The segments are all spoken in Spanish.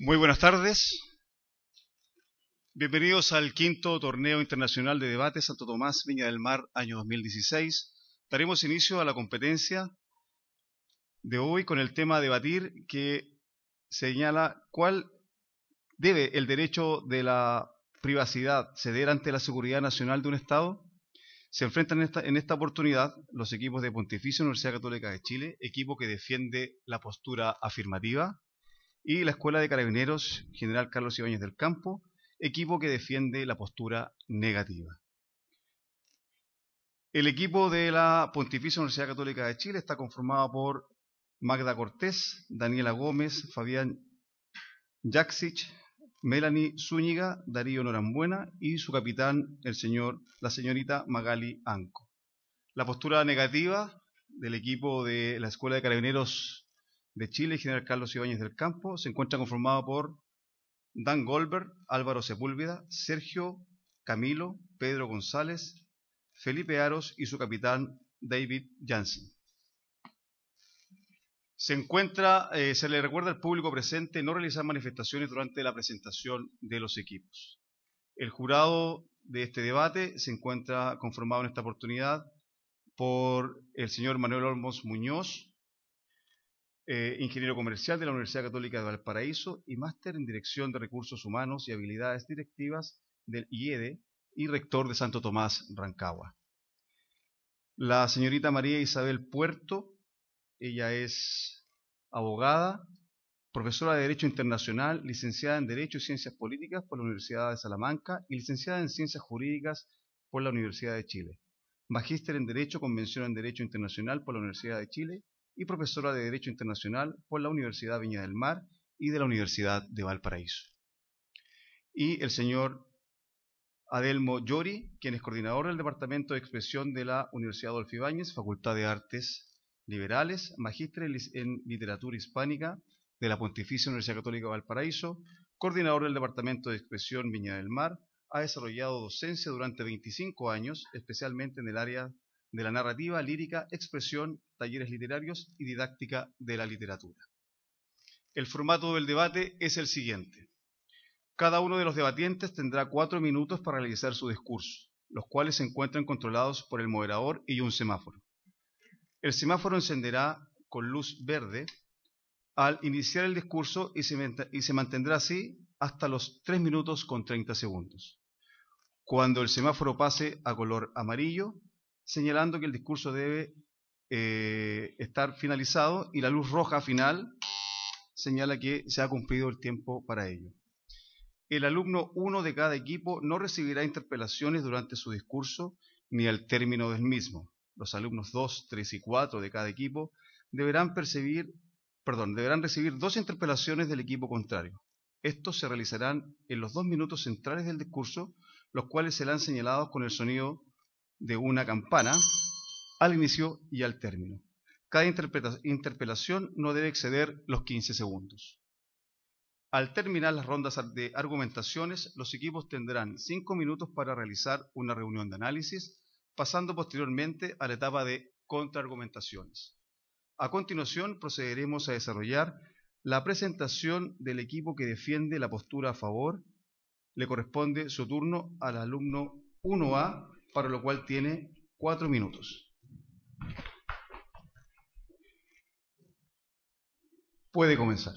Muy buenas tardes. Bienvenidos al quinto torneo internacional de debate Santo Tomás, Viña del Mar, año 2016. Daremos inicio a la competencia de hoy con el tema a debatir que señala cuál debe el derecho de la privacidad ceder ante la seguridad nacional de un Estado. Se enfrentan en esta oportunidad los equipos de Pontificia Universidad Católica de Chile, equipo que defiende la postura afirmativa, y la Escuela de Carabineros General Carlos Ibáñez del Campo, equipo que defiende la postura negativa. El equipo de la Pontificia Universidad Católica de Chile está conformado por Magda Cortés, Daniela Gómez, Fabián Jaksic, Melanie Zúñiga, Darío Norambuena y su capitán, la señorita Magali Anco. La postura negativa del equipo de la Escuela de Carabineros de Chile, General Carlos Ibáñez del Campo, se encuentra conformado por Dan Goldberg, Álvaro Sepúlveda, Sergio Camilo, Pedro González, Felipe Aros y su capitán David Jansen. Se le recuerda al público presente no realizar manifestaciones durante la presentación de los equipos. El jurado de este debate se encuentra conformado en esta oportunidad por el señor Manuel Olmos Muñoz, ingeniero comercial de la Universidad Católica de Valparaíso y máster en Dirección de Recursos Humanos y Habilidades Directivas del IEDE y rector de Santo Tomás, Rancagua. La señorita María Isabel Puerto, ella es abogada, profesora de Derecho Internacional, licenciada en Derecho y Ciencias Políticas por la Universidad de Salamanca y licenciada en Ciencias Jurídicas por la Universidad de Chile. Magíster en Derecho, Convención en Derecho Internacional por la Universidad de Chile y profesora de Derecho Internacional por la Universidad Viña del Mar y de la Universidad de Valparaíso. Y el señor Adelmo Llori, quien es coordinador del Departamento de Expresión de la Universidad Adolfo Ibáñez, Facultad de Artes Liberales, magíster en Literatura Hispánica de la Pontificia Universidad Católica de Valparaíso, coordinador del Departamento de Expresión Viña del Mar, ha desarrollado docencia durante 25 años, especialmente en el área de la narrativa, lírica, expresión, talleres literarios y didáctica de la literatura. El formato del debate es el siguiente. Cada uno de los debatientes tendrá 4 minutos para realizar su discurso, los cuales se encuentran controlados por el moderador y un semáforo. El semáforo encenderá con luz verde al iniciar el discurso y se mantendrá así hasta los 3 minutos con 30 segundos. Cuando el semáforo pase a color amarillo, señalando que el discurso debe estar finalizado, y la luz roja final señala que se ha cumplido el tiempo para ello. El alumno 1 de cada equipo no recibirá interpelaciones durante su discurso ni al término del mismo. Los alumnos 2, 3 y 4 de cada equipo deberán recibir 2 interpelaciones del equipo contrario. Estos se realizarán en los 2 minutos centrales del discurso, los cuales serán señalados con el sonido de una campana al inicio y al término. Cada interpelación no debe exceder los 15 segundos. Al terminar las rondas de argumentaciones, los equipos tendrán 5 minutos para realizar una reunión de análisis, pasando posteriormente a la etapa de contraargumentaciones. A continuación procederemos a desarrollar la presentación del equipo que defiende la postura a favor. Le corresponde su turno al alumno 1A, para lo cual tiene 4 minutos. Puede comenzar.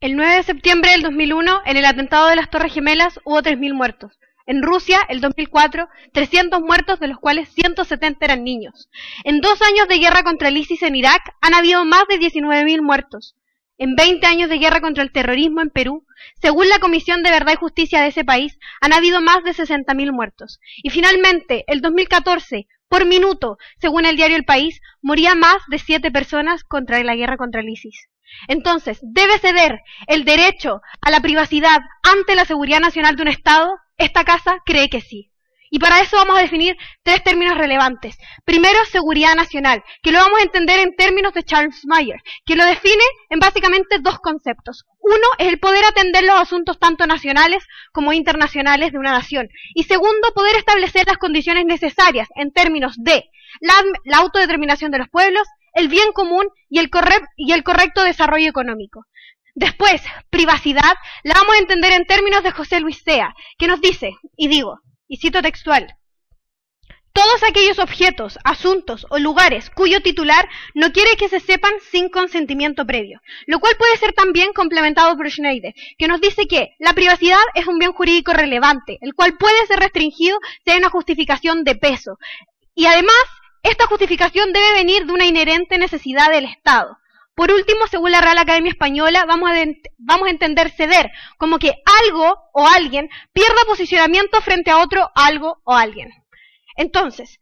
El 9 de septiembre del 2001, en el atentado de las Torres Gemelas, hubo 3.000 muertos. En Rusia, el 2004, 300 muertos, de los cuales 170 eran niños. En 2 años de guerra contra el ISIS en Irak, han habido más de 19.000 muertos. En 20 años de guerra contra el terrorismo en Perú, según la Comisión de Verdad y Justicia de ese país, han habido más de 60.000 muertos. Y finalmente, el 2014, por minuto, según el diario El País, morían más de 7 personas contra la guerra contra el ISIS. Entonces, ¿debe ceder el derecho a la privacidad ante la seguridad nacional de un Estado? Esta casa cree que sí. Y para eso vamos a definir 3 términos relevantes. Primero, seguridad nacional, que lo vamos a entender en términos de Charles Maier, que lo define en básicamente 2 conceptos. Uno es el poder atender los asuntos tanto nacionales como internacionales de una nación. Y segundo, poder establecer las condiciones necesarias en términos de la autodeterminación de los pueblos, el bien común y el correcto desarrollo económico. Después, privacidad, la vamos a entender en términos de José Luis Sea, que nos dice, y digo, y cito textual: todos aquellos objetos, asuntos o lugares cuyo titular no quiere que se sepan sin consentimiento previo. Lo cual puede ser también complementado por Schneider, que nos dice que la privacidad es un bien jurídico relevante, el cual puede ser restringido si hay una justificación de peso. Y además, esta justificación debe venir de una inherente necesidad del Estado. Por último, según la Real Academia Española, vamos a entender ceder como que algo o alguien pierda posicionamiento frente a otro algo o alguien. Entonces,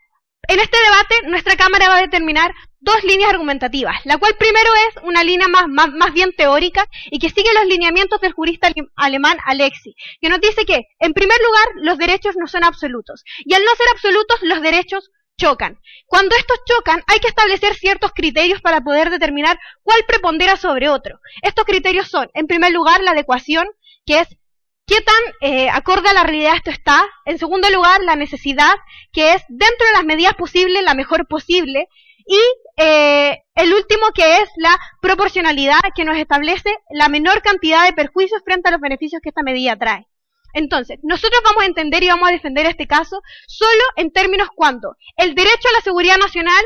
en este debate, nuestra Cámara va a determinar dos líneas argumentativas, la cual primero es una línea más bien teórica y que sigue los lineamientos del jurista alemán Alexi, que nos dice que, en primer lugar, los derechos no son absolutos, y al no ser absolutos, los derechos chocan. Cuando estos chocan, hay que establecer ciertos criterios para poder determinar cuál prepondera sobre otro. Estos criterios son, en primer lugar, la adecuación, que es qué tan acorde a la realidad esto está. En segundo lugar, la necesidad, que es dentro de las medidas posibles, la mejor posible. Y el último, que es la proporcionalidad, que nos establece la menor cantidad de perjuicios frente a los beneficios que esta medida trae. Entonces, nosotros vamos a entender y vamos a defender este caso solo en términos cuando el derecho a la seguridad nacional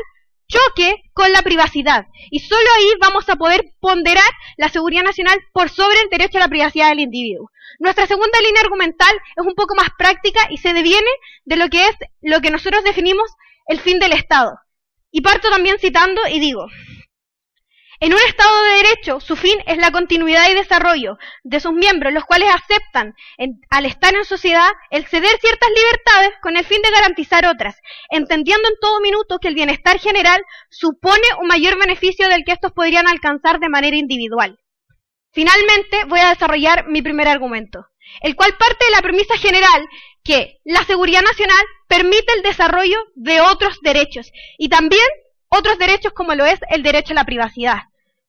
choque con la privacidad. Y solo ahí vamos a poder ponderar la seguridad nacional por sobre el derecho a la privacidad del individuo. Nuestra segunda línea argumental es un poco más práctica y se deviene de lo que es lo que nosotros definimos el fin del Estado. Y parto también citando y digo: en un Estado de Derecho, su fin es la continuidad y desarrollo de sus miembros, los cuales aceptan, al estar en sociedad, el ceder ciertas libertades con el fin de garantizar otras, entendiendo en todo minuto que el bienestar general supone un mayor beneficio del que estos podrían alcanzar de manera individual. Finalmente, voy a desarrollar mi primer argumento, el cual parte de la premisa general que la seguridad nacional permite el desarrollo de otros derechos, y también otros derechos como lo es el derecho a la privacidad.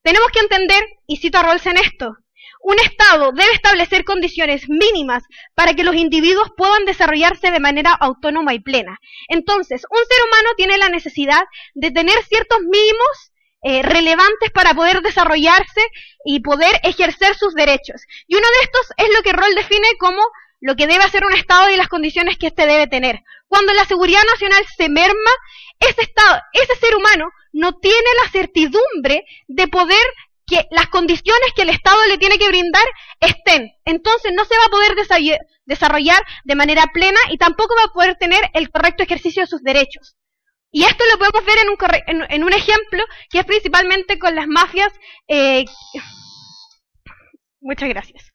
Tenemos que entender, y cito a Rawls en esto: un Estado debe establecer condiciones mínimas para que los individuos puedan desarrollarse de manera autónoma y plena. Entonces, un ser humano tiene la necesidad de tener ciertos mínimos relevantes para poder desarrollarse y poder ejercer sus derechos. Y uno de estos es lo que Rawls define como lo que debe hacer un Estado y las condiciones que éste debe tener. Cuando la seguridad nacional se merma, ese Estado, ese ser humano, no tiene la certidumbre de poder que las condiciones que el Estado le tiene que brindar estén. Entonces no se va a poder desarrollar de manera plena y tampoco va a poder tener el correcto ejercicio de sus derechos. Y esto lo podemos ver en un ejemplo que es principalmente con las mafias. Muchas gracias.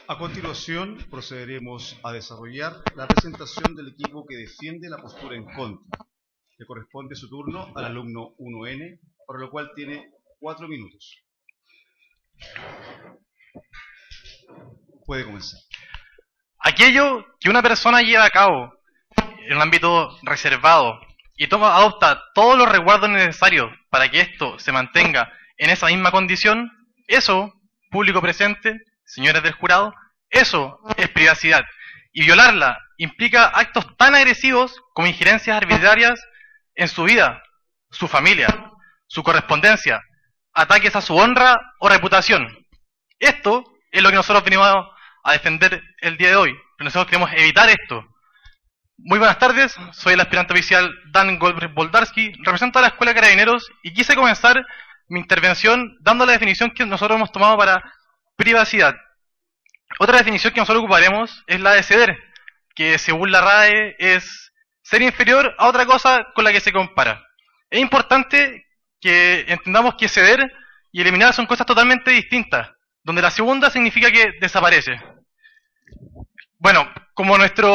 A continuación, procederemos a desarrollar la presentación del equipo que defiende la postura en contra. Le corresponde su turno al alumno 1N, para lo cual tiene 4 minutos. Puede comenzar. Aquello que una persona lleva a cabo en un ámbito reservado y adopta todos los resguardos necesarios para que esto se mantenga en esa misma condición, eso, público presente, señores del jurado, eso es privacidad. Y violarla implica actos tan agresivos como injerencias arbitrarias en su vida, su familia, su correspondencia, ataques a su honra o reputación. Esto es lo que nosotros venimos a defender el día de hoy. Nosotros queremos evitar esto. Muy buenas tardes, soy el aspirante oficial Dan Goldberg Boldarsky, represento a la Escuela de Carabineros y quise comenzar mi intervención dando la definición que nosotros hemos tomado para privacidad. Otra definición que nosotros ocuparemos es la de ceder, que según la RAE es ser inferior a otra cosa con la que se compara. Es importante que entendamos que ceder y eliminar son cosas totalmente distintas, donde la segunda significa que desaparece. Bueno, como nuestra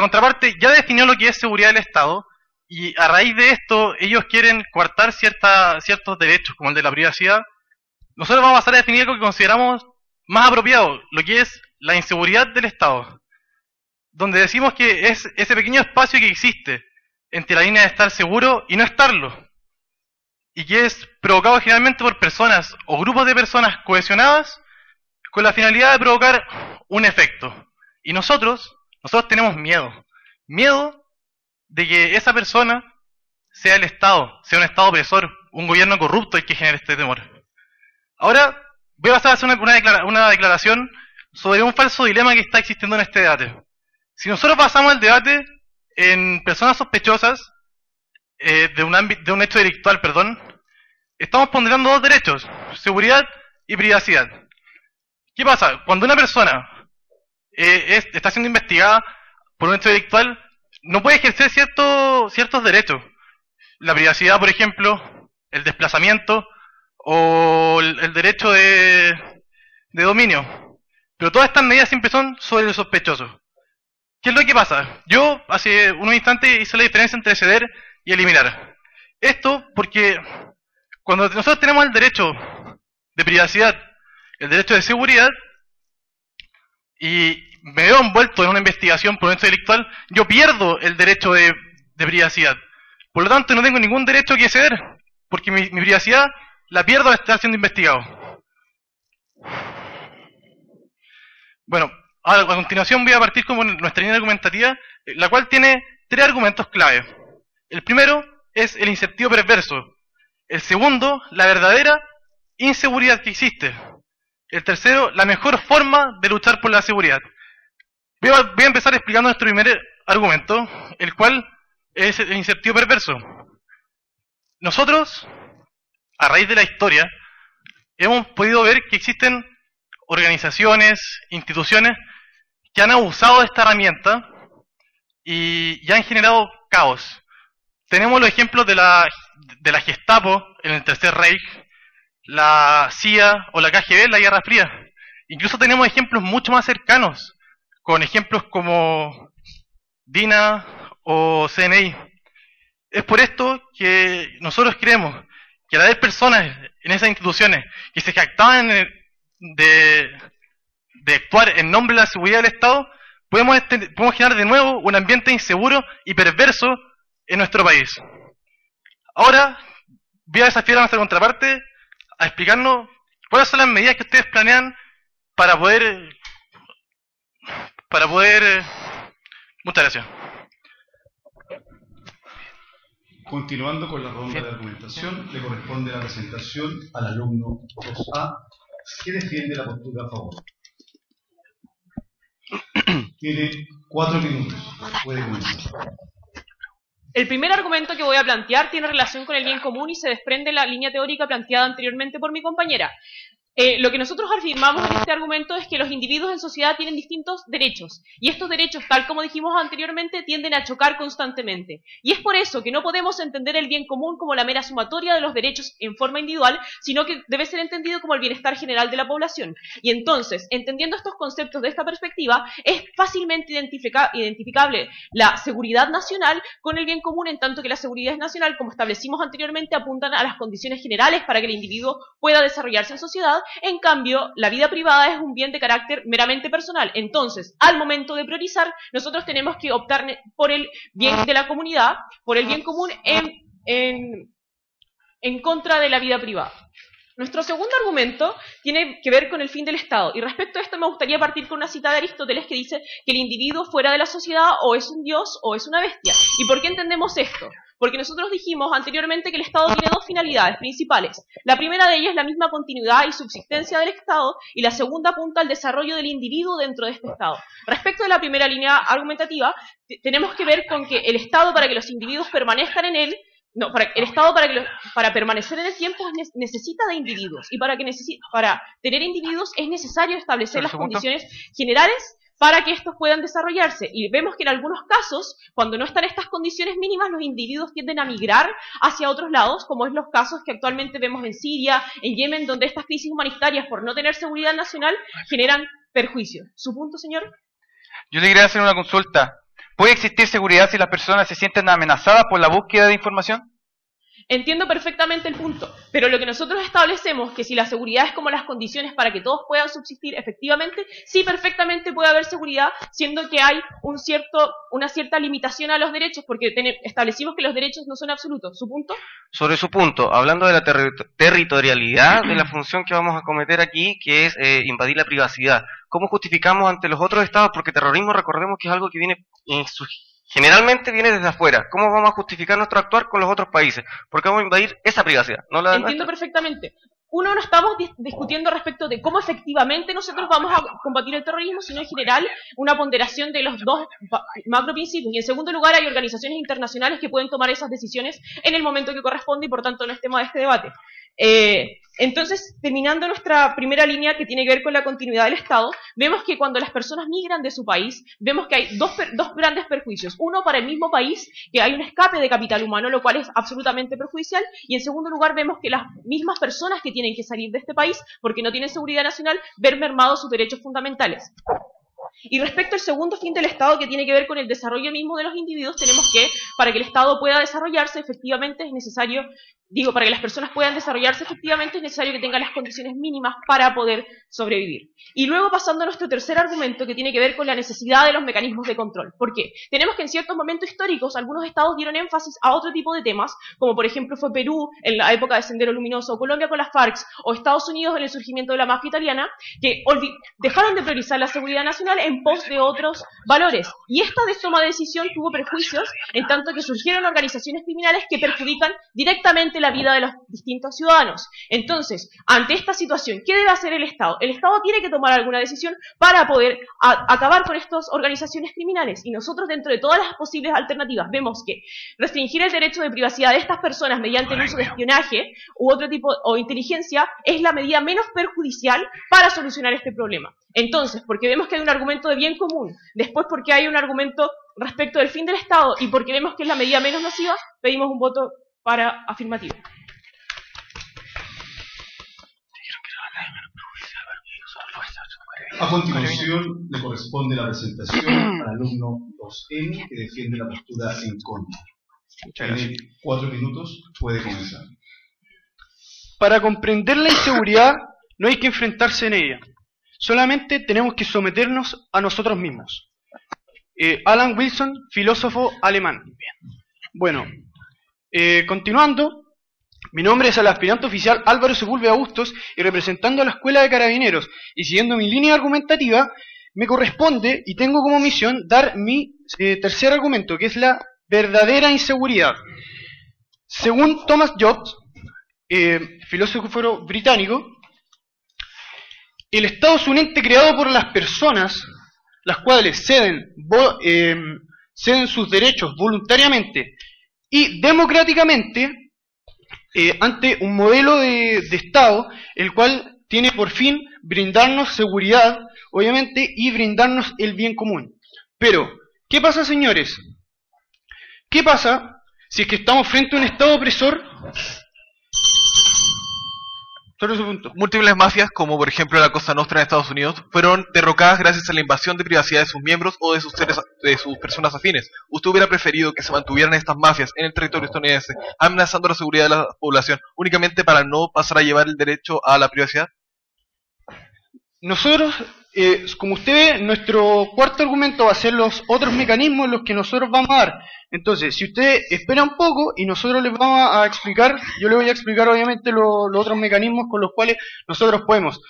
contraparte ya definió lo que es seguridad del Estado, y a raíz de esto ellos quieren coartar ciertos derechos, como el de la privacidad, nosotros vamos a pasar a definir lo que consideramos más apropiado, lo que es la inseguridad del Estado, donde decimos que es ese pequeño espacio que existe entre la línea de estar seguro y no estarlo, y que es provocado generalmente por personas o grupos de personas cohesionadas con la finalidad de provocar un efecto. Y nosotros tenemos miedo de que esa persona sea el Estado, sea un Estado opresor, un gobierno corrupto el que genere este temor. Ahora voy a pasar a hacer una declaración sobre un falso dilema que está existiendo en este debate. Si nosotros basamos el debate en personas sospechosas de un hecho delictual, estamos ponderando dos derechos, seguridad y privacidad. ¿Qué pasa? Cuando una persona está siendo investigada por un hecho delictual, no puede ejercer ciertos derechos. La privacidad, por ejemplo, el desplazamiento o el derecho de dominio. Pero todas estas medidas siempre son sobre el sospechoso. ¿Qué es lo que pasa? Yo hace unos instantes hice la diferencia entre ceder y eliminar. Esto porque cuando nosotros tenemos el derecho de privacidad, el derecho de seguridad, y me veo envuelto en una investigación por un hecho delictual, yo pierdo el derecho de privacidad. Por lo tanto, no tengo ningún derecho que ceder, porque mi privacidad la pierdo al estar siendo investigado. Bueno, a continuación voy a partir con nuestra línea argumentativa, la cual tiene tres argumentos clave. El primero es el incentivo perverso. El segundo, la verdadera inseguridad que existe. El tercero, la mejor forma de luchar por la seguridad. Voy a empezar explicando nuestro primer argumento, el cual es el incentivo perverso. Nosotros, a raíz de la historia, hemos podido ver que existen organizaciones, instituciones que han abusado de esta herramienta y han generado caos. Tenemos los ejemplos de la Gestapo en el Tercer Reich, la CIA o la KGB en la Guerra Fría. Incluso tenemos ejemplos mucho más cercanos, con ejemplos como DINA o CNI. Es por esto que nosotros creemos que al haber personas en esas instituciones que se jactaban de actuar en nombre de la seguridad del Estado, podemos generar de nuevo un ambiente inseguro y perverso en nuestro país. Ahora voy a desafiar a nuestra contraparte a explicarnos cuáles son las medidas que ustedes planean para poder... Muchas gracias. Continuando con la ronda de argumentación, le corresponde la presentación al alumno 2A, que defiende la postura a favor. Tiene 4 minutos. Puede comenzar. El primer argumento que voy a plantear tiene relación con el bien común y se desprende de la línea teórica planteada anteriormente por mi compañera. Lo que nosotros afirmamos en este argumento es que los individuos en sociedad tienen distintos derechos, y estos derechos, tal como dijimos anteriormente, tienden a chocar constantemente. Y es por eso que no podemos entender el bien común como la mera sumatoria de los derechos en forma individual, sino que debe ser entendido como el bienestar general de la población. Y entonces, entendiendo estos conceptos de esta perspectiva, es fácilmente identificable la seguridad nacional con el bien común, en tanto que la seguridad nacional, como establecimos anteriormente, apuntan a las condiciones generales para que el individuo pueda desarrollarse en sociedad. En cambio, la vida privada es un bien de carácter meramente personal. Entonces, al momento de priorizar, nosotros tenemos que optar por el bien de la comunidad, por el bien común en contra de la vida privada. Nuestro segundo argumento tiene que ver con el fin del Estado. Y respecto a esto me gustaría partir con una cita de Aristóteles que dice que el individuo fuera de la sociedad o es un dios o es una bestia. ¿Y por qué entendemos esto? Porque nosotros dijimos anteriormente que el Estado tiene dos finalidades principales. La primera de ellas es la misma continuidad y subsistencia del Estado, y la segunda apunta al desarrollo del individuo dentro de este Estado. Respecto de la primera línea argumentativa, tenemos que ver con que el Estado, para que los individuos permanezcan en él, el Estado para permanecer en el tiempo necesita de individuos, y para tener individuos es necesario establecer las condiciones generales para que estos puedan desarrollarse. Y vemos que en algunos casos, cuando no están estas condiciones mínimas, los individuos tienden a migrar hacia otros lados, como es los casos que actualmente vemos en Siria, en Yemen, donde estas crisis humanitarias, por no tener seguridad nacional, generan perjuicios. ¿Su punto, señor? Yo le quería hacer una consulta. ¿Puede existir seguridad si las personas se sienten amenazadas por la búsqueda de información? Entiendo perfectamente el punto, pero lo que nosotros establecemos, que si la seguridad es como las condiciones para que todos puedan subsistir efectivamente, sí, perfectamente puede haber seguridad, siendo que hay una cierta limitación a los derechos, porque establecimos que los derechos no son absolutos. ¿Su punto? Sobre su punto, hablando de la territorialidad de la función que vamos a cometer aquí, que es invadir la privacidad, ¿cómo justificamos ante los otros estados? Porque terrorismo, recordemos que es algo que viene en su generalmente viene desde afuera. ¿Cómo vamos a justificar nuestro actuar con los otros países? Porque vamos a invadir esa privacidad, no la de Entiendo nuestra. perfectamente. Uno, no estamos discutiendo respecto de cómo efectivamente nosotros vamos a combatir el terrorismo, sino en general una ponderación de los dos macro principios. Y en segundo lugar, hay organizaciones internacionales que pueden tomar esas decisiones en el momento que corresponde y por tanto no es tema de este debate. Entonces, terminando nuestra primera línea que tiene que ver con la continuidad del Estado, vemos que cuando las personas migran de su país, vemos que hay dos grandes perjuicios. Uno, para el mismo país, que hay un escape de capital humano, lo cual es absolutamente perjudicial. Y en segundo lugar, vemos que las mismas personas que tienen que salir de este país, porque no tienen seguridad nacional, ver mermados sus derechos fundamentales. Y respecto al segundo fin del Estado, que tiene que ver con el desarrollo mismo de los individuos, tenemos que, para que el Estado pueda desarrollarse, efectivamente es necesario, para que las personas puedan desarrollarse efectivamente es necesario que tengan las condiciones mínimas para poder sobrevivir. Y luego pasando a nuestro tercer argumento, que tiene que ver con la necesidad de los mecanismos de control. ¿Por qué? Tenemos que en ciertos momentos históricos algunos estados dieron énfasis a otro tipo de temas, como por ejemplo fue Perú en la época de Sendero Luminoso, o Colombia con las FARC, o Estados Unidos en el surgimiento de la mafia italiana, que dejaron de priorizar la seguridad nacional en pos de otros valores. Y esta toma de decisión tuvo perjuicios, en tanto que surgieron organizaciones criminales que perjudican directamente la vida de los distintos ciudadanos. Entonces, ante esta situación, ¿qué debe hacer el Estado? El Estado tiene que tomar alguna decisión para poder acabar con estas organizaciones criminales. Y nosotros, dentro de todas las posibles alternativas, vemos que restringir el derecho de privacidad de estas personas mediante el uso de espionaje u otro tipo o inteligencia es la medida menos perjudicial para solucionar este problema. Entonces, porque vemos que hay un argumento de bien común, después porque hay un argumento respecto del fin del Estado y porque vemos que es la medida menos nociva, pedimos un voto para afirmativo. A continuación, le corresponde la presentación al alumno 2N que defiende la postura en contra. Tiene 4 minutos, puede comenzar. Para comprender la inseguridad no hay que enfrentarse en ella, solamente tenemos que someternos a nosotros mismos. Alan Wilson, filósofo alemán. Bueno, continuando, mi nombre es el aspirante oficial Álvaro Sepúlveda Bustos y representando a la Escuela de Carabineros y siguiendo mi línea argumentativa, me corresponde y tengo como misión dar mi tercer argumento, que es la verdadera inseguridad. Según Thomas Hobbes, filósofo británico, el Estado es un ente creado por las personas, las cuales ceden sus derechos voluntariamente y democráticamente ante un modelo de Estado, el cual tiene por fin brindarnos seguridad, obviamente, y brindarnos el bien común. Pero, ¿qué pasa, señores? ¿Qué pasa si es que estamos frente a un Estado opresor? Solo ese punto. Múltiples mafias, como por ejemplo la Cosa Nostra en Estados Unidos, fueron derrocadas gracias a la invasión de privacidad de sus miembros o de sus personas afines. ¿Usted hubiera preferido que se mantuvieran estas mafias en el territorio estadounidense, amenazando la seguridad de la población, únicamente para no pasar a llevar el derecho a la privacidad? Nosotros, como usted ve, nuestro cuarto argumento va a ser los otros mecanismos en los que nosotros vamos a dar. Entonces, si usted espera un poco y nosotros les vamos a explicar, yo le voy a explicar obviamente los otros mecanismos con los cuales nosotros podemos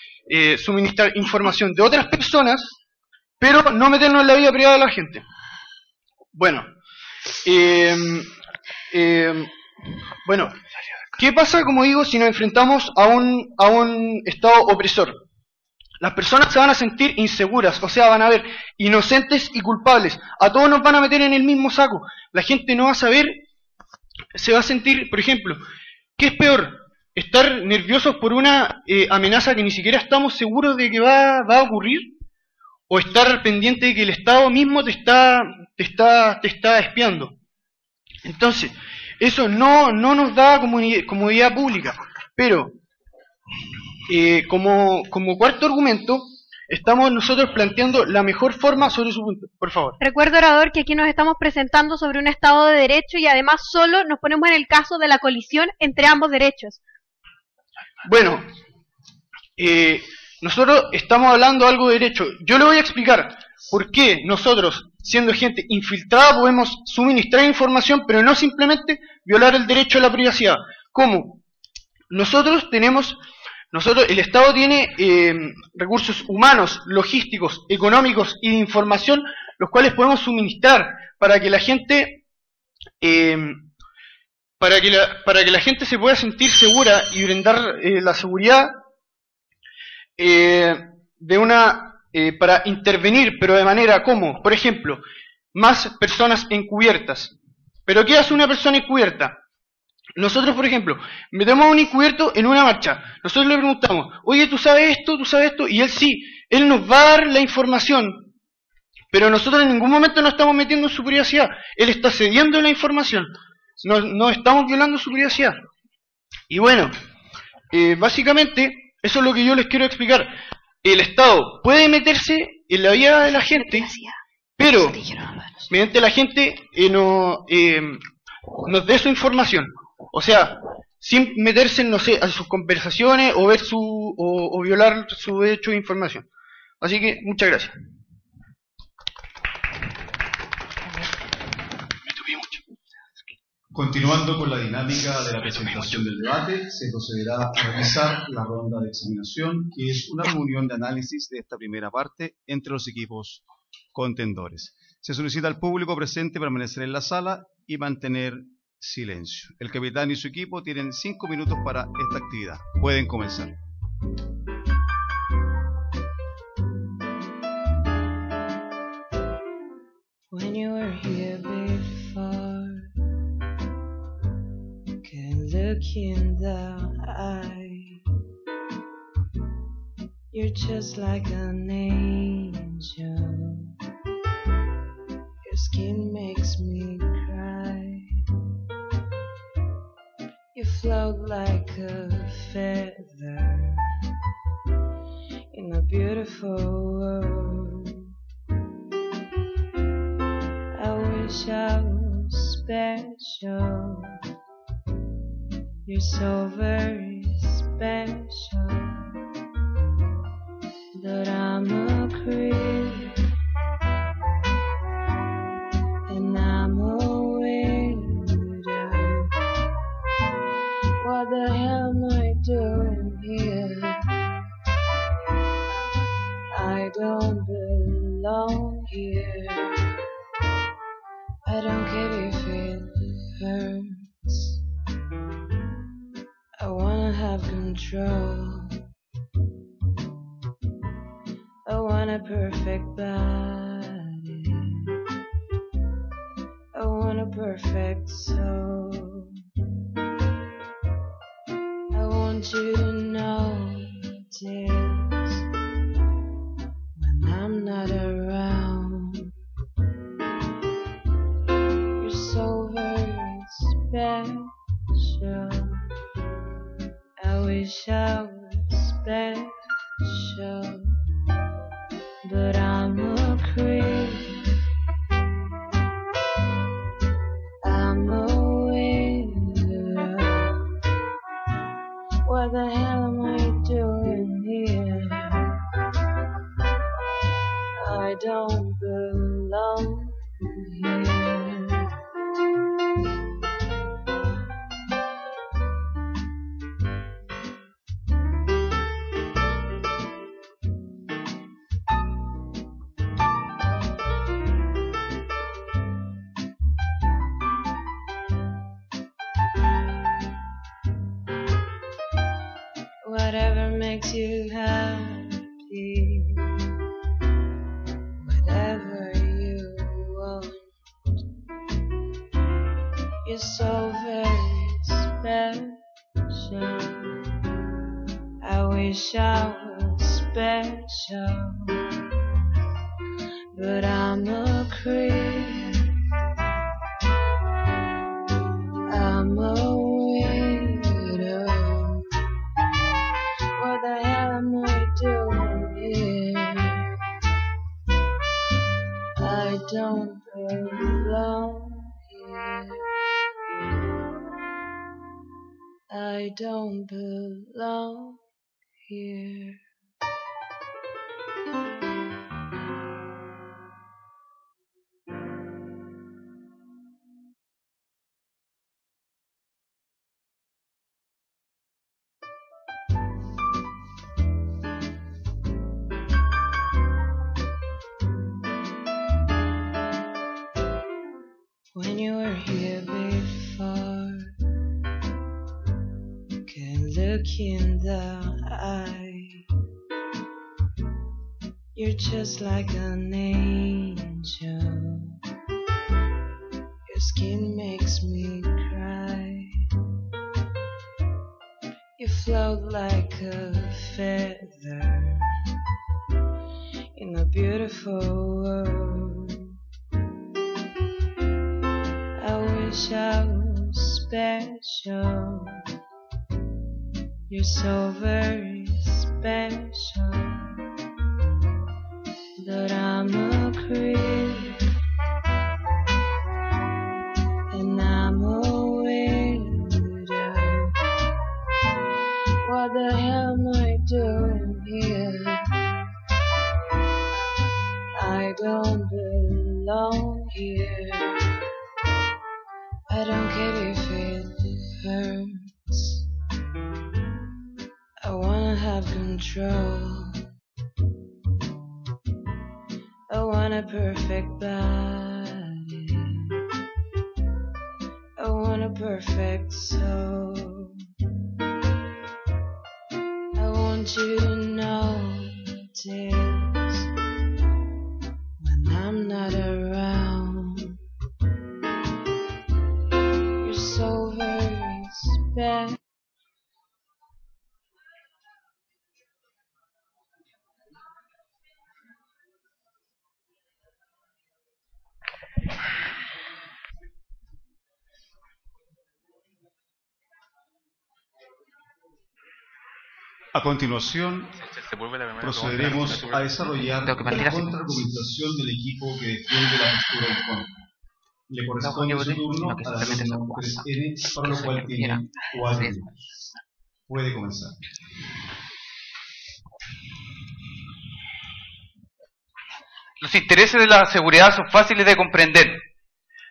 suministrar información de otras personas, pero no meternos en la vida privada de la gente. Bueno, bueno, ¿qué pasa, como digo, si nos enfrentamos a un Estado opresor? Las personas se van a sentir inseguras, o sea, van a ver inocentes y culpables. A todos nos van a meter en el mismo saco. La gente no va a saber, se va a sentir, por ejemplo, ¿qué es peor? ¿Estar nerviosos por una amenaza que ni siquiera estamos seguros de que va a ocurrir? ¿O estar pendiente de que el Estado mismo te está espiando? Entonces, eso no nos da comodidad pública, pero como cuarto argumento, estamos nosotros planteando la mejor forma sobre su punto. Por favor. Recuerdo, orador, que aquí nos estamos presentando sobre un Estado de Derecho y además solo nos ponemos en el caso de la colisión entre ambos derechos. Bueno, nosotros estamos hablando algo de derecho. Yo le voy a explicar por qué nosotros, siendo gente infiltrada, podemos suministrar información, pero no simplemente violar el derecho a la privacidad. ¿Cómo? El Estado tiene recursos humanos, logísticos, económicos y de información, los cuales podemos suministrar para que la gente para que la gente se pueda sentir segura y brindar la seguridad para intervenir, pero de manera como, por ejemplo, más personas encubiertas. ¿Pero qué hace una persona encubierta? Nosotros, por ejemplo, metemos a un encubierto en una marcha. Nosotros le preguntamos, oye, ¿tú sabes esto? Y él sí, él nos va a dar la información. Pero nosotros en ningún momento nos estamos metiendo en su privacidad. Él está cediendo la información. No estamos violando su privacidad. Y bueno, básicamente, eso es lo que yo les quiero explicar. El Estado puede meterse en la vida de la gente, pero mediante la gente nos dé su información. O sea, sin meterse, no sé, a sus conversaciones o ver o violar su derecho de información. Así que, muchas gracias. Continuando con la dinámica de la presentación del debate, se procederá a realizar la ronda de examinación, que es una reunión de análisis de esta primera parte entre los equipos contendores. Se solicita al público presente permanecer en la sala y mantener silencio. El capitán y su equipo tienen 5 minutos para esta actividad. Pueden comenzar. When you were here before, can look in the eye. You're just like an angel. Your skin makes me cry. You float like a feather in a beautiful world. I wish I was special. You're so very special. But I'm a creep, and I'm a weirdo. What the hell am I doing here? I don't belong here. I don't care if it hurts. I wanna have control. I want a perfect body. I want a perfect soul. I want you to notice when I'm not around. You're so very special. I wish I was special, but I'm a creep. I'm a weirdo. What the hell am I doing here? I don't belong here. Whatever makes you happy, whatever you want. You're so very special. I wish I was special, but I'm a creep. I'm a weirdo. What the hell am I doing here? I don't belong here. I don't belong here. when you were here before. Can look in the eye. You're just like an angel. Your skin makes me cry. You float like a feather in a beautiful world. I wish I was special. You're so very special. But I'm a creep, and I'm a weirdo. What the hell am I doing here? I don't belong here. I don't care if it hurts. I wanna have control. I want a perfect body. I want a perfect soul. I want you to notice when I'm not around. You're so very special. A continuación, procederemos a desarrollar la contraargumentación del equipo que defiende la postura en contra. Le corresponde su turno al alumno 3N, para lo cual tiene 4 minutos. Puede comenzar. Los intereses de la seguridad son fáciles de comprender.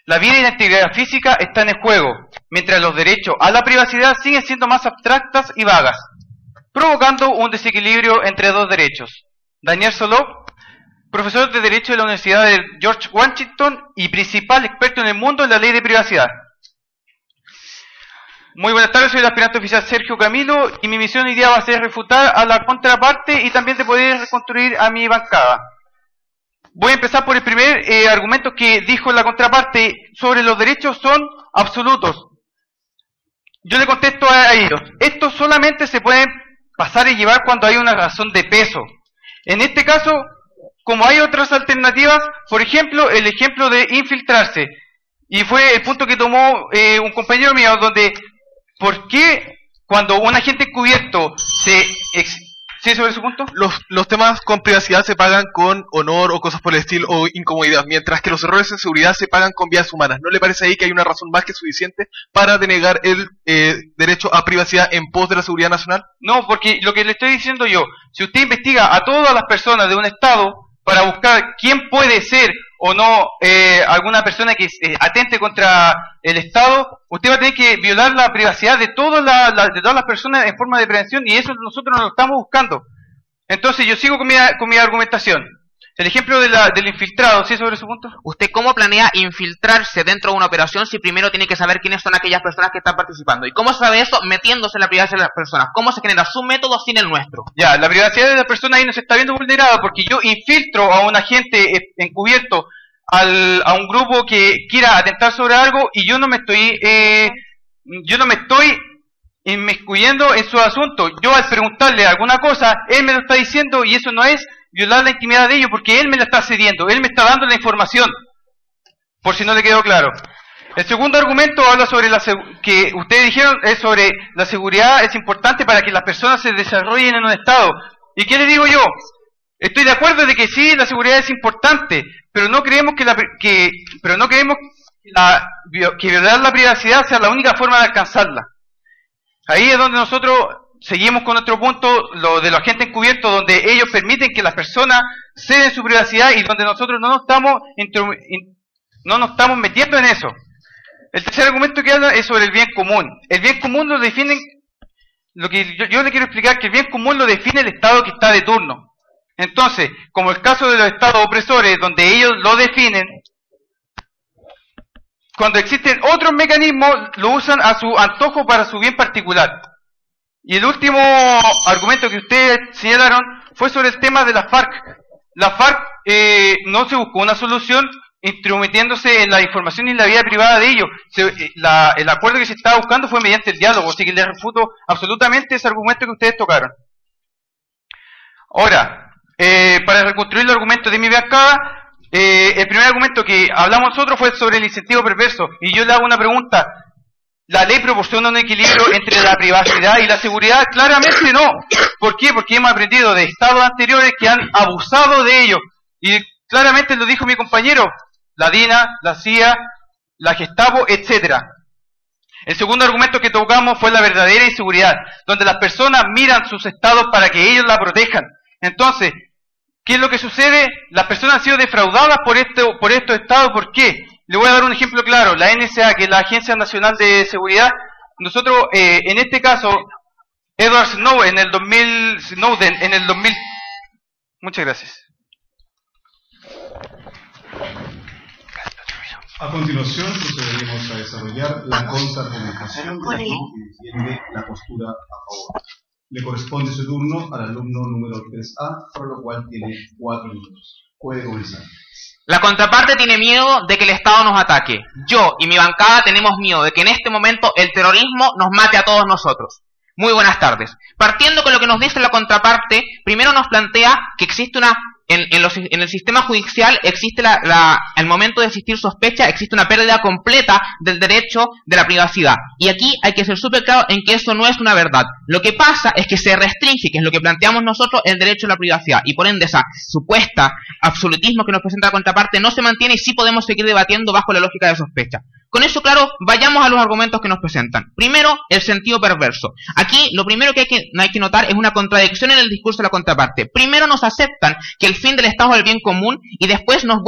La vida y la integridad física están en juego, mientras los derechos a la privacidad siguen siendo más abstractas y vagas, provocando un desequilibrio entre dos derechos. Daniel Solov, profesor de Derecho de la Universidad de George Washington y principal experto en el mundo en la ley de privacidad. Muy buenas tardes, soy el aspirante oficial Sergio Camilo y mi misión hoy día va a ser refutar a la contraparte y también de poder reconstruir a mi bancada. Voy a empezar por el primer argumento que dijo la contraparte sobre los derechos son absolutos. Yo le contesto a ellos, estos solamente se pueden pasar y llevar cuando hay una razón de peso. En este caso, como hay otras alternativas, por ejemplo, el ejemplo de infiltrarse, y fue el punto que tomó un compañero mío, donde, ¿por qué cuando un agente encubierto ¿Sí sobre su punto? Los temas con privacidad se pagan con honor o cosas por el estilo o incomodidad, mientras que los errores en seguridad se pagan con vías humanas. ¿No le parece ahí que hay una razón más que suficiente para denegar el derecho a privacidad en pos de la seguridad nacional? No, porque lo que le estoy diciendo yo, si usted investiga a todas las personas de un estado para buscar quién puede ser o no alguna persona que atente contra el Estado, usted va a tener que violar la privacidad de todas las personas en forma de prevención, y eso nosotros no lo estamos buscando. Entonces yo sigo con mi argumentación. El ejemplo del infiltrado, ¿sí sobre su punto? ¿Usted cómo planea infiltrarse dentro de una operación si primero tiene que saber quiénes son aquellas personas que están participando? ¿Y cómo sabe eso metiéndose en la privacidad de las personas? ¿Cómo se genera su método sin el nuestro? Ya, la privacidad de la persona ahí no se está viendo vulnerada porque yo infiltro a un agente encubierto a un grupo que quiera atentar sobre algo y yo no me estoy inmiscuyendo en su asunto. Yo al preguntarle alguna cosa, él me lo está diciendo y eso no es violar la intimidad de ellos porque él me la está cediendo, él me está dando la información, por si no le quedó claro. El segundo argumento habla sobre que ustedes dijeron es sobre la seguridad es importante para que las personas se desarrollen en un estado. ¿Y qué le digo yo? Estoy de acuerdo de que sí, la seguridad es importante, pero no creemos que violar la privacidad sea la única forma de alcanzarla. Ahí es donde nosotros seguimos con otro punto, lo de los agentes encubiertos, donde ellos permiten que las personas ceden su privacidad y donde nosotros no nos estamos metiendo en eso. El tercer argumento que habla es sobre el bien común. El bien común lo definen, lo que yo le quiero explicar, que el bien común lo define el Estado que está de turno. Entonces, como el caso de los estados opresores, donde ellos lo definen, cuando existen otros mecanismos, lo usan a su antojo para su bien particular. Y el último argumento que ustedes señalaron fue sobre el tema de la FARC. La FARC no se buscó una solución intrometiéndose en la información y en la vida privada de ellos. El acuerdo que se estaba buscando fue mediante el diálogo, así que les refuto absolutamente ese argumento que ustedes tocaron. Ahora, para reconstruir los argumentos de mi bancada, el primer argumento que hablamos nosotros fue sobre el incentivo perverso, y yo le hago una pregunta. ¿La ley proporciona un equilibrio entre la privacidad y la seguridad? Claramente no. ¿Por qué? Porque hemos aprendido de estados anteriores que han abusado de ello. Y claramente lo dijo mi compañero, la DINA, la CIA, la Gestapo, etc. El segundo argumento que tocamos fue la verdadera inseguridad, donde las personas miran sus estados para que ellos la protejan. Entonces, ¿qué es lo que sucede? Las personas han sido defraudadas por estos estados. ¿Por qué? Le voy a dar un ejemplo claro. La NSA, que es la Agencia Nacional de Seguridad, nosotros, en este caso, Edward Snowden en el 2000... Muchas gracias. A continuación, procederemos a desarrollar la contraargumentación de la gente que defiende la postura a favor. Le corresponde su turno al alumno número 3A, por lo cual tiene 4 minutos. Puede comenzar. La contraparte tiene miedo de que el Estado nos ataque. Yo y mi bancada tenemos miedo de que en este momento el terrorismo nos mate a todos nosotros. Muy buenas tardes. Partiendo con lo que nos dice la contraparte, primero nos plantea que existe una... En el sistema judicial existe al momento de existir sospecha, existe una pérdida completa del derecho de la privacidad. Y aquí hay que ser súper claro en que eso no es una verdad. Lo que pasa es que se restringe, que es lo que planteamos nosotros, el derecho a la privacidad. Y por ende esa supuesta absolutismo que nos presenta la contraparte no se mantiene y sí podemos seguir debatiendo bajo la lógica de sospecha. Con eso claro, vayamos a los argumentos que nos presentan. Primero, el sentido perverso. Aquí lo primero que hay que notar es una contradicción en el discurso de la contraparte. Primero nos aceptan que el fin del Estado es el bien común y después nos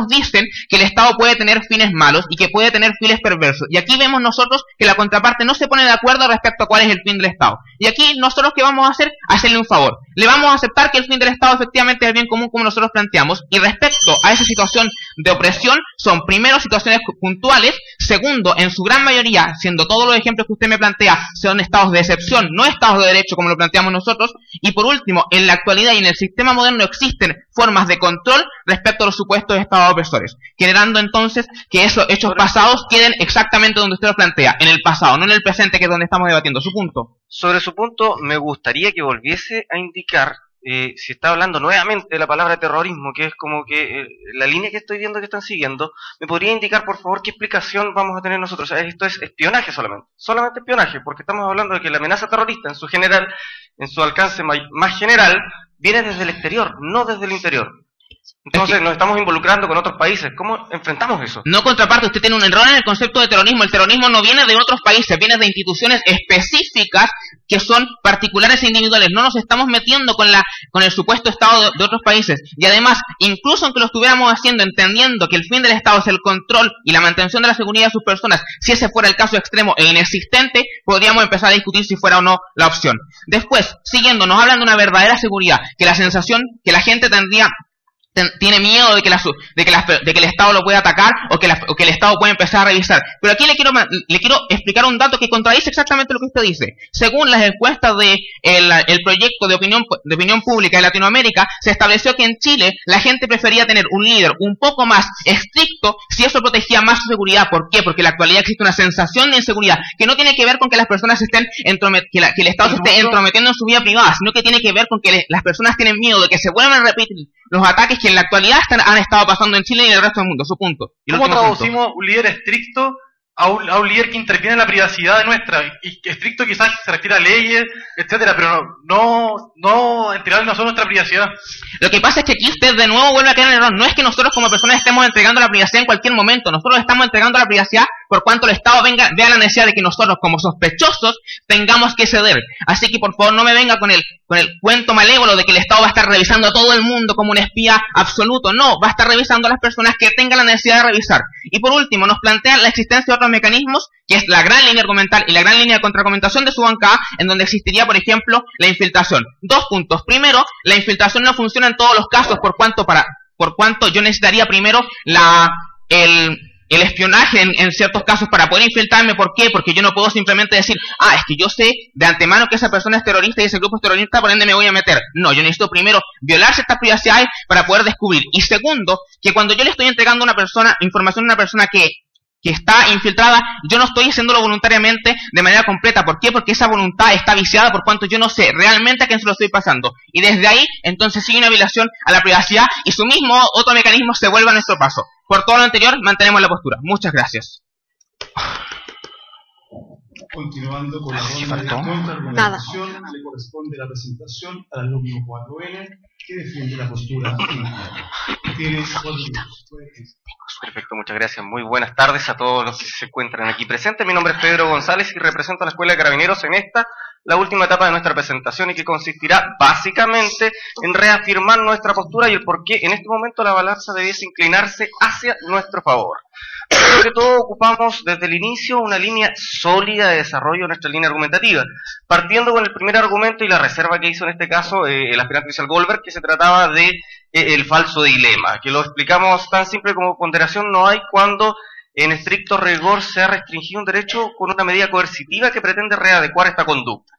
dicen que el Estado puede tener fines malos y que puede tener fines perversos. Y aquí vemos nosotros que la contraparte no se pone de acuerdo respecto a cuál es el fin del Estado. Y aquí nosotros ¿qué vamos a hacer? Hacerle un favor. Le vamos a aceptar que el fin del Estado efectivamente es el bien común como nosotros planteamos. Y respecto a esa situación de opresión, son primero situaciones puntuales. Segundo, en su gran mayoría, siendo todos los ejemplos que usted me plantea, son estados de excepción, no estados de derecho como lo planteamos nosotros. Y por último, en la actualidad y en el sistema moderno existen formas de control respecto a los supuestos estados opresores, generando entonces que esos hechos pasados queden exactamente donde usted los plantea, en el pasado, no en el presente, que es donde estamos debatiendo. Su punto. Sobre su punto, me gustaría que volviese a indicar si está hablando nuevamente de la palabra terrorismo, que es como que la línea que estoy viendo que están siguiendo, ¿me podría indicar por favor qué explicación vamos a tener nosotros? O sea, esto es espionaje solamente espionaje, porque estamos hablando de que la amenaza terrorista en su general, en su alcance más general, viene desde el exterior, no desde el interior. Entonces nos estamos involucrando con otros países. ¿Cómo enfrentamos eso? No, contraparte, usted tiene un error en el concepto de terrorismo. El terrorismo no viene de otros países, viene de instituciones específicas que son particulares e individuales. No nos estamos metiendo con el supuesto Estado de otros países. Y además, incluso aunque lo estuviéramos haciendo entendiendo que el fin del Estado es el control y la mantención de la seguridad de sus personas, si ese fuera el caso extremo e inexistente, podríamos empezar a discutir si fuera o no la opción. Después, siguiendo, nos hablan de una verdadera seguridad, que la sensación que la gente tiene miedo de que el Estado lo pueda atacar o que el Estado pueda empezar a revisar. Pero aquí le quiero explicar un dato que contradice exactamente lo que usted dice. Según las encuestas el proyecto de opinión pública de Latinoamérica, se estableció que en Chile la gente prefería tener un líder un poco más estricto si eso protegía más su seguridad. ¿Por qué? Porque en la actualidad existe una sensación de inseguridad que no tiene que ver con que las personas que el Estado se esté entrometiendo en su vida privada, sino que tiene que ver con que las personas tienen miedo de que se vuelvan a repetir los ataques que en la actualidad han estado pasando en Chile y en el resto del mundo. Su punto. ¿Cómo traducimos un líder estricto a un líder que interviene en la privacidad nuestra? Y que estricto quizás se refiere a leyes, etcétera, pero no entregar nosotros nuestra privacidad. Lo que pasa es que aquí usted de nuevo vuelve a caer en el error. No es que nosotros como personas estemos entregando la privacidad en cualquier momento. Nosotros estamos entregando la privacidad por cuanto el Estado vea la necesidad de que nosotros como sospechosos tengamos que ceder. Así que por favor no me venga con el cuento malévolo de que el Estado va a estar revisando a todo el mundo como un espía absoluto. No, va a estar revisando a las personas que tengan la necesidad de revisar. Y por último nos plantean la existencia de otros mecanismos, que es la gran línea argumental y la gran línea de contraargumentación de su bancada, en donde existiría, por ejemplo, la infiltración. 2 puntos. Primero, la infiltración no funciona en todos los casos, por cuanto yo necesitaría primero el espionaje en ciertos casos para poder infiltrarme. ¿Por qué? Porque yo no puedo simplemente decir, es que yo sé de antemano que esa persona es terrorista y ese grupo es terrorista, por ende me voy a meter. No, yo necesito primero violar ciertas privacidades para poder descubrir. Y segundo, que cuando yo le estoy entregando a una persona, información a una persona que está infiltrada, yo no estoy haciéndolo voluntariamente de manera completa. ¿Por qué? Porque esa voluntad está viciada por cuanto yo no sé realmente a quién se lo estoy pasando. Y desde ahí, entonces sigue una violación a la privacidad y su mismo otro mecanismo se vuelve a nuestro paso. Por todo lo anterior, mantenemos la postura. Muchas gracias. Continuando con la ronda de contraargumentación, le corresponde la presentación al alumno 4N que defiende la postura inicial. Tienes 4 minutos. Perfecto, muchas gracias. Muy buenas tardes a todos los que se encuentran aquí presentes. Mi nombre es Pedro González y represento a la Escuela de Carabineros en la última etapa de nuestra presentación, y que consistirá básicamente en reafirmar nuestra postura y el por qué en este momento la balanza debiese inclinarse hacia nuestro favor. Creo que todos ocupamos desde el inicio una línea sólida de desarrollo de nuestra línea argumentativa, partiendo con el primer argumento y la reserva que hizo en este caso el aspirante Michel Goldberg, que se trataba de el falso dilema, que lo explicamos tan simple como ponderación no hay cuando en estricto rigor se ha restringido un derecho con una medida coercitiva que pretende readecuar esta conducta.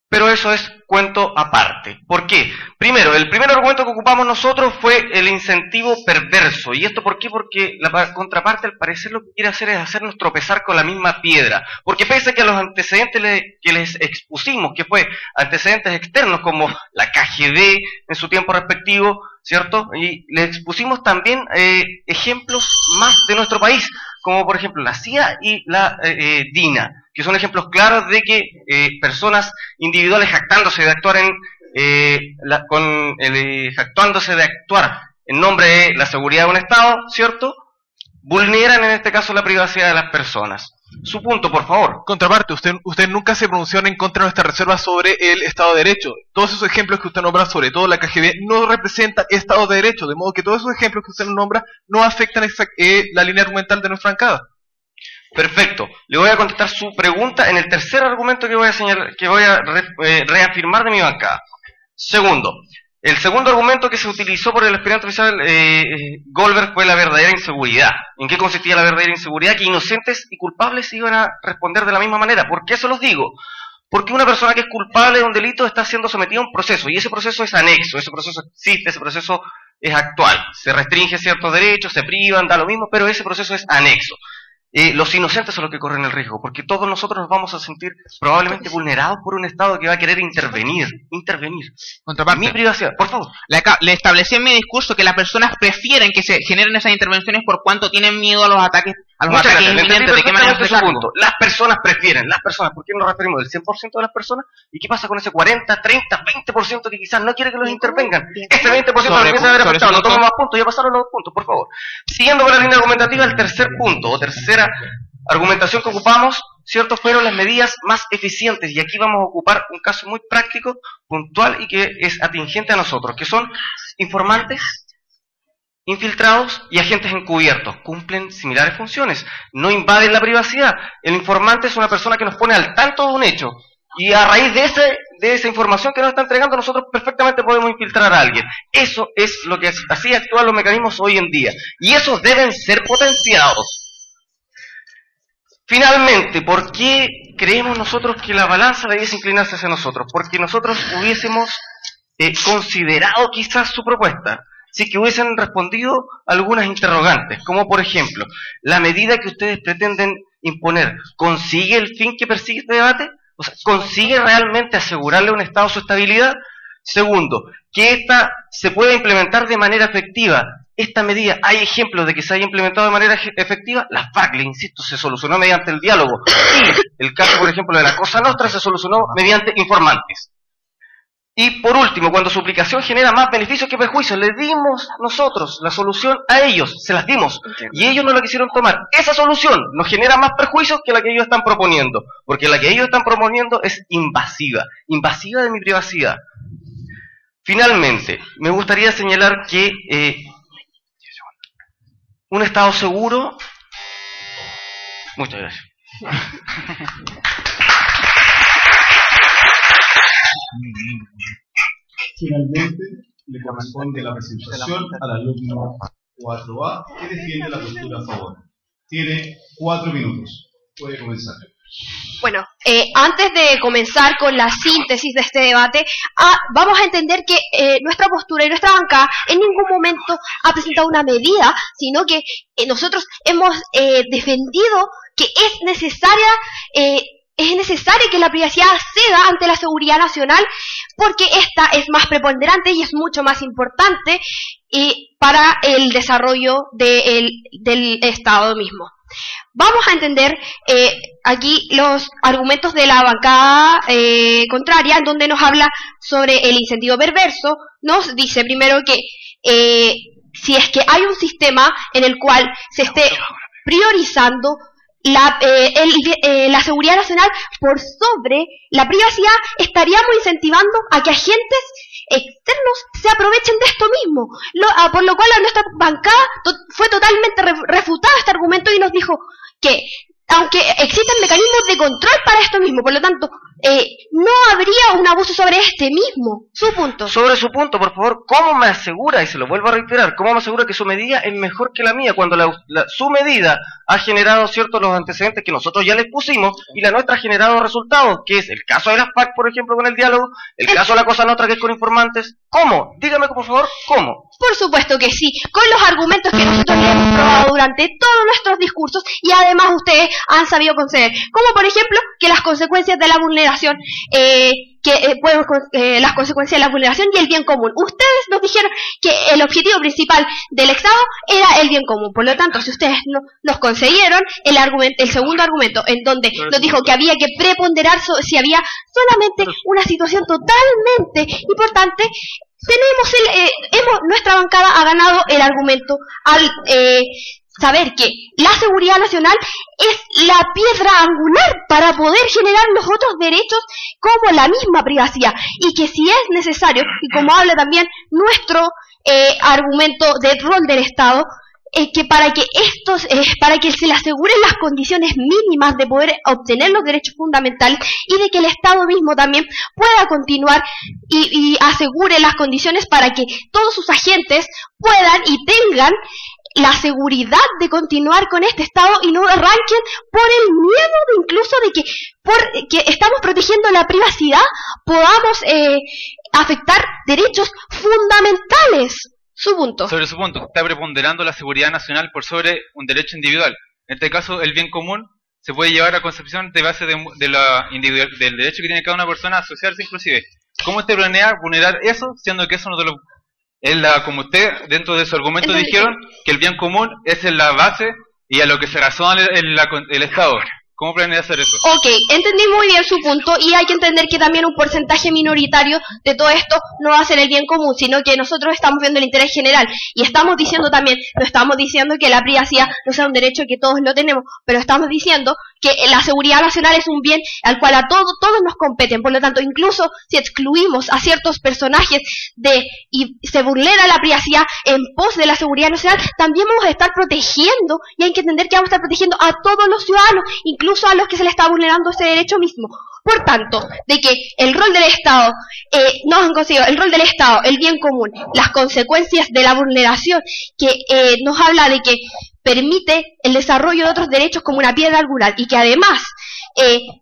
Pero eso es cuento aparte. ¿Por qué? Primero, el primer argumento que ocupamos nosotros fue el incentivo perverso. ¿Y esto por qué? Porque la contraparte al parecer lo que quiere hacer es hacernos tropezar con la misma piedra. Porque pese a que los antecedentes que les expusimos, que fue antecedentes externos como la KGB en su tiempo respectivo, ¿cierto? Y les expusimos también ejemplos más de nuestro país, como por ejemplo la CIA y la DINA, que son ejemplos claros de que personas individuales jactándose de actuar jactándose de actuar en nombre de la seguridad de un Estado, ¿cierto?, vulneran en este caso la privacidad de las personas. Su punto, por favor. Contraparte, usted nunca se pronunció en contra de nuestra reserva sobre el Estado de Derecho. Todos esos ejemplos que usted nombra, sobre todo la KGB, no representan Estado de Derecho, de modo que todos esos ejemplos que usted nombra no afectan la línea argumental de nuestra bancada. Perfecto. Le voy a contestar su pregunta en el tercer argumento que voy a reafirmar de mi bancada. Segundo, el segundo argumento que se utilizó por el aspirante oficial Goldberg fue la verdadera inseguridad. ¿En qué consistía la verdadera inseguridad? Que inocentes y culpables iban a responder de la misma manera. ¿Por qué se los digo? Porque una persona que es culpable de un delito está siendo sometida a un proceso, y ese proceso es anexo, ese proceso existe, ese proceso es actual. Se restringe ciertos derechos, se privan, da lo mismo, pero ese proceso es anexo. Los inocentes son los que corren el riesgo, porque todos nosotros nos vamos a sentir probablemente vulnerados por un Estado que va a querer intervenir. Contraparte. Mi privacidad, por favor. Le establecí en mi discurso que las personas prefieren que se generen esas intervenciones por cuanto tienen miedo a los ataques inminentes. ¿De qué manera se punto? Las personas prefieren, ¿por qué nos referimos del 100% de las personas? ¿Y qué pasa con ese 40, 30, 20% que quizás no quiere que los intervengan? Ese 20% lo empieza a haber afectado. No tomo más puntos, ya pasaron los 2 puntos, por favor. Siguiendo con la línea argumentativa, el tercer punto, o tercera argumentación que ocupamos, ¿cierto?, fueron las medidas más eficientes, y aquí vamos a ocupar un caso muy práctico, puntual y que es atingente a nosotros, que son informantes, infiltrados y agentes encubiertos. Cumplen similares funciones, no invaden la privacidad. El informante es una persona que nos pone al tanto de un hecho, y a raíz de esa información que nos está entregando, nosotros perfectamente podemos infiltrar a alguien. Eso es lo que así actúan los mecanismos hoy en día, y esos deben ser potenciados. Finalmente, ¿por qué creemos nosotros que la balanza debiese inclinarse hacia nosotros? Porque nosotros hubiésemos considerado quizás su propuesta, si que hubiesen respondido algunas interrogantes, como por ejemplo, ¿la medida que ustedes pretenden imponer consigue el fin que persigue este debate? O sea, ¿consigue realmente asegurarle a un Estado su estabilidad? Segundo, que esta se pueda implementar de manera efectiva. Esta medida, ¿hay ejemplos de que se haya implementado de manera efectiva? La FARC, le insisto, se solucionó mediante el diálogo. Y el caso, por ejemplo, de la Cosa Nostra se solucionó mediante informantes. Y por último, cuando su aplicación genera más beneficios que perjuicios, le dimos nosotros la solución a ellos, se las dimos, y ellos no la quisieron tomar. Esa solución nos genera más perjuicios que la que ellos están proponiendo, porque la que ellos están proponiendo es invasiva de mi privacidad. Finalmente, me gustaría señalar que un Estado seguro... Muchas gracias. Finalmente, le corresponde la presentación al alumno 4A que defiende la postura a favor. Tiene 4 minutos. Puede comenzar. Bueno, antes de comenzar con la síntesis de este debate, vamos a entender que nuestra postura y nuestra bancada en ningún momento ha presentado una medida, sino que nosotros hemos defendido que es necesaria que la privacidad ceda ante la seguridad nacional, porque esta es más preponderante y es mucho más importante para el desarrollo del Estado mismo. Vamos a entender aquí los argumentos de la bancada contraria, en donde nos habla sobre el incentivo perverso. Nos dice primero que si es que hay un sistema en el cual se esté priorizando la seguridad nacional por sobre la privacidad, estaríamos incentivando a que agentes externos se aprovechen de esto mismo, por lo cual a nuestra bancada fue totalmente refutado este argumento y nos dijo que aunque existen mecanismos de control para esto mismo, por lo tanto no habría un abuso sobre este mismo, su punto. Sobre su punto, por favor, ¿cómo me asegura, y se lo vuelvo a reiterar, cómo me asegura que su medida es mejor que la mía, cuando su medida ha generado ciertos los antecedentes que nosotros ya les pusimos, y la nuestra ha generado resultados, que es el caso de las PAC, por ejemplo, con el diálogo, el caso de la Cosa Nostra, que es con informantes? ¿Cómo? Dígame, por favor, ¿cómo? Por supuesto que sí, con los argumentos que nosotros le hemos probado durante todos nuestros discursos, y además ustedes han sabido conceder, como por ejemplo que las consecuencias de la vulneración, las consecuencias de la vulneración y el bien común. Ustedes nos dijeron que el objetivo principal del Estado era el bien común, por lo tanto, si ustedes nos concedieron el segundo argumento, en donde nos dijo que había que preponderar si había solamente una situación totalmente importante, nuestra bancada ha ganado el argumento al saber que la seguridad nacional es la piedra angular para poder generar los otros derechos como la misma privacidad, y que si es necesario, y como habla también nuestro argumento del rol del Estado, que para que se le aseguren las condiciones mínimas de poder obtener los derechos fundamentales y de que el Estado mismo también pueda continuar y asegure las condiciones para que todos sus agentes puedan y tengan la seguridad de continuar con este Estado y no arranquen por el miedo de incluso de que porque estamos protegiendo la privacidad podamos afectar derechos fundamentales. Su punto. Sobre su punto, está preponderando la seguridad nacional por sobre un derecho individual. En este caso, el bien común se puede llevar a concepción de base del derecho que tiene cada una persona a asociarse inclusive. ¿Cómo usted planea vulnerar eso, siendo que eso no te lo... como usted, dentro de su argumento, dijeron que el bien común es la base y a lo que se razona el Estado? ¿Cómo planea hacer eso? Ok, entendí muy bien su punto, y hay que entender que también un porcentaje minoritario de todo esto no va a ser el bien común, sino que nosotros estamos viendo el interés general, y estamos diciendo también, no estamos diciendo que la privacidad no sea un derecho que todos lo tenemos, pero estamos diciendo que la seguridad nacional es un bien al cual a todos nos competen. Por lo tanto, incluso si excluimos a ciertos personajes y se vulnera la privacidad en pos de la seguridad nacional, también vamos a estar protegiendo, y hay que entender que vamos a estar protegiendo a todos los ciudadanos, incluso a los que se les está vulnerando ese derecho mismo. Por tanto, de que el rol del Estado, el rol del Estado, el bien común, las consecuencias de la vulneración, que nos habla de que permite el desarrollo de otros derechos como una piedra angular, y que además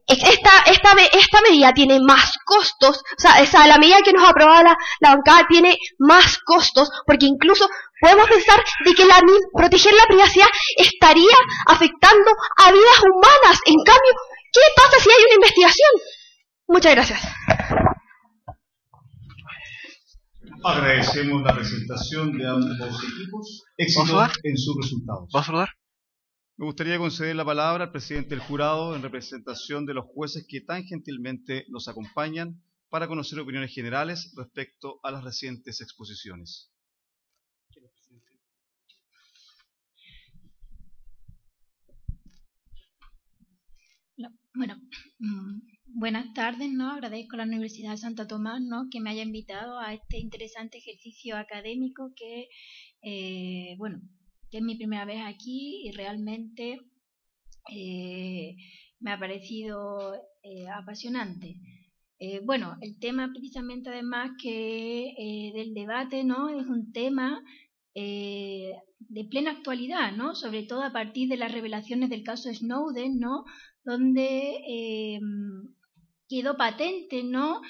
esta medida tiene más costos, o sea, la medida que nos ha aprobado la bancada tiene más costos, porque incluso podemos pensar de que proteger la privacidad estaría afectando a vidas humanas. En cambio, ¿qué pasa si hay una investigación? Muchas gracias. Agradecemos la presentación de ambos equipos. Éxito en sus resultados. ¿Vas a saludar? Me gustaría conceder la palabra al presidente del jurado en representación de los jueces que tan gentilmente nos acompañan para conocer opiniones generales respecto a las recientes exposiciones. Bueno, buenas tardes, ¿no? Agradezco a la Universidad de Santo Tomás, ¿no?, que me haya invitado a este interesante ejercicio académico que, que es mi primera vez aquí y realmente me ha parecido apasionante. El tema precisamente además que del debate, ¿no?, es un tema de plena actualidad, ¿no? Sobre todo a partir de las revelaciones del caso Snowden, ¿no? Donde quedó patente, ¿no?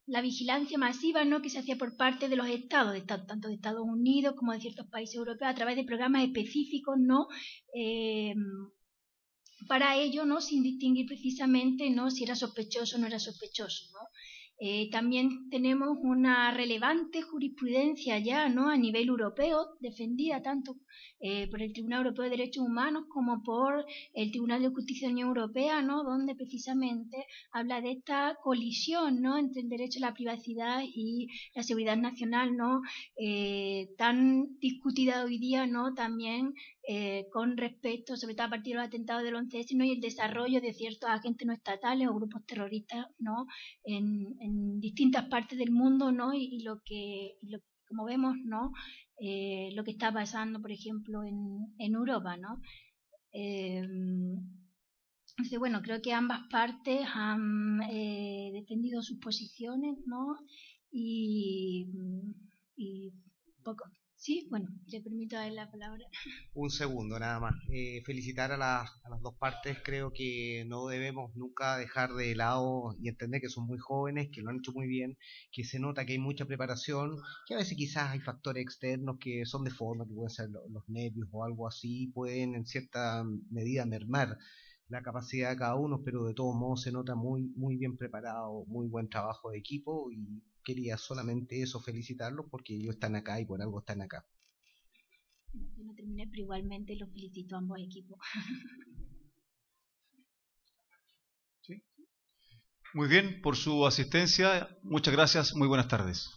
La vigilancia masiva, ¿no? Que se hacía por parte de los estados, tanto de Estados Unidos como de ciertos países europeos, a través de programas específicos, ¿no? Para ello, ¿no? Sin distinguir precisamente, ¿no? Si era sospechoso o no era sospechoso, ¿no? También tenemos una relevante jurisprudencia ya, ¿no? A nivel europeo, defendida tanto por el Tribunal Europeo de Derechos Humanos como por el Tribunal de Justicia de la Unión Europea, ¿no? Donde precisamente habla de esta colisión, ¿no? Entre el derecho a la privacidad y la seguridad nacional, ¿no? Tan discutida hoy día, ¿no? También con respecto, sobre todo a partir de los atentados del 11S, ¿no? Y el desarrollo de ciertos agentes no estatales o grupos terroristas, ¿no? En distintas partes del mundo, ¿no? Y como vemos, ¿no? Lo que está pasando, por ejemplo, en Europa, ¿no? Entonces, bueno, creo que ambas partes han defendido sus posiciones, ¿no? Y poco. Sí, bueno, le permito darle la palabra. Un segundo, nada más. Felicitar a las dos partes. Creo que no debemos nunca dejar de lado y entender que son muy jóvenes, que lo han hecho muy bien, que se nota que hay mucha preparación, que a veces quizás hay factores externos que son de forma, que pueden ser los nervios o algo así, pueden en cierta medida mermar la capacidad de cada uno, pero de todos modos se nota muy, muy bien preparado, muy buen trabajo de equipo y quería solamente eso, felicitarlos porque ellos están acá y por algo están acá. Yo no terminé, pero igualmente los felicito a ambos equipos. ¿Sí? Muy bien, por su asistencia, muchas gracias, muy buenas tardes.